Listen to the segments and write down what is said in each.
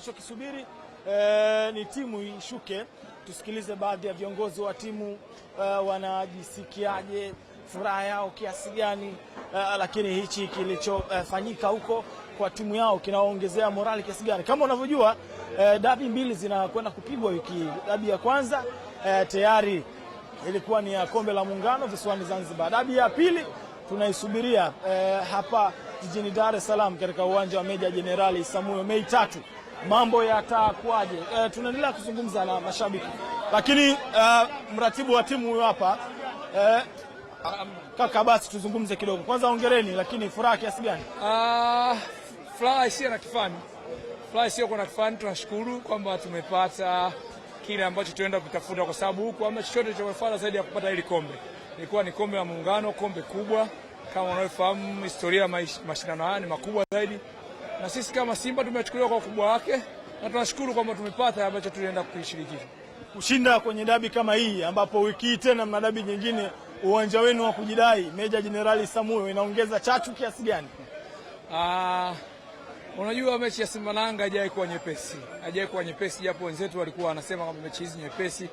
tunachokisubiri ni timu ishuke, tusikilize baadhi ya viongozi wa timu wanajisikiaje, furaha yao kiasi gani, lakini hichi kilichofanyika huko kwa timu yao kinaongezea morali kiasi gani. Kama unavyojua dabi mbili zinakwenda kupigwa wiki. Dabi ya kwanza tayari ilikuwa ni ya Kombe la Muungano visiwani Zanzibar. Dabi ya pili tunaisubiria hapa jijini Dar es Salaam katika uwanja wa Meja Jenerali Isamuhyo Mei 3. Mambo yatakuaje? Tunaendelea kuzungumza na mashabiki, lakini mratibu wa timu huyo hapa kaka, basi tuzungumze kidogo. Kwanza hongereni, lakini furaha kiasi gani? Furaha isiyo na kifani. Furaha isiyo na kifani. Tunashukuru kwamba tumepata kile ambacho tuenda kutafuta, kwa sababu huko hamna chochote cha kufanya zaidi ya kupata hili kombe. Ilikuwa ni kombe la Muungano, kombe kubwa. Kama unavyofahamu, historia ya mashindano haya ni makubwa zaidi, na sisi kama Simba tumechukuliwa kwa ukubwa wake, na tunashukuru kwamba tumepata ambacho tulienda kuishirikisha. Kushinda kwenye dabi kama hii, ambapo wiki hii tena mna dabi nyingine, uwanja wenu wa kujidai Meja Jenerali Isamuhyo, inaongeza chachu kiasi gani? Unajua mechi ya Simba na Yanga haijawahi kuwa nyepesi. Haijawahi kuwa nyepesi, japo wenzetu walikuwa wanasema kwamba mechi hizi nyepesi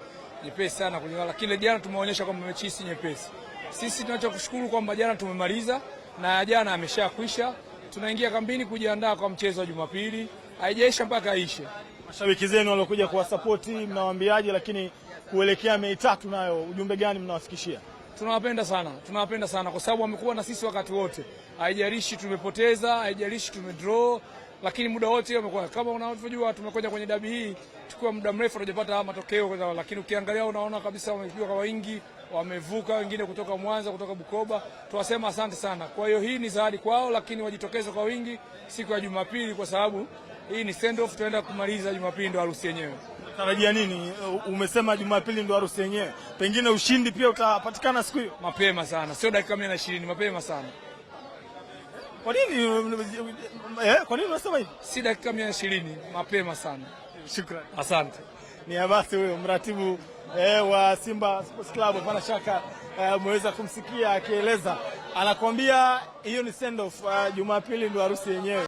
sana kulingana, lakini jana tumeonyesha kwamba mechi hizi nyepesi. Sisi tunachokushukuru kwamba jana tumemaliza, na jana ameshakwisha. Tunaingia kambini kujiandaa kwa mchezo wa Jumapili. Haijaisha mpaka aishe. Mashabiki zenu waliokuja kuwasapoti mnawaambiaje, lakini kuelekea Mei 3 nayo ujumbe gani mnawafikishia? Tunawapenda sana kwa sababu wamekuwa na sisi wakati wote. Haijalishi tumepoteza, haijalishi tumedraw, lakini muda wote wamekuwa. Kama unavyojua tumekwenda kwenye dabi hii tukua muda mrefu hatujapata matokeo, lakini ukiangalia unaona kabisa wamekuja kwa wingi, wamevuka wengine kutoka Mwanza, kutoka Bukoba. Tuwasema asante sana. Kwa hiyo hii ni zawadi kwao, lakini wajitokeze kwa wingi siku ya Jumapili, kwa sababu hii ni send off, tunaenda kumaliza Jumapili ndo harusi yenyewe. Tarajia nini? Umesema Jumapili ndo harusi yenyewe. Pengine ushindi pia utapatikana siku hiyo? Mapema sana, sio dakika 120, mapema sana. Kwa nini unasema hivi? Si dakika 120, mapema sana. Shukrani. Asante. Ni Abasi huyo mratibu wa Simba Sports Club. Hapana shaka mweza kumsikia akieleza, anakuambia hiyo ni send off, Jumapili ndo harusi yenyewe.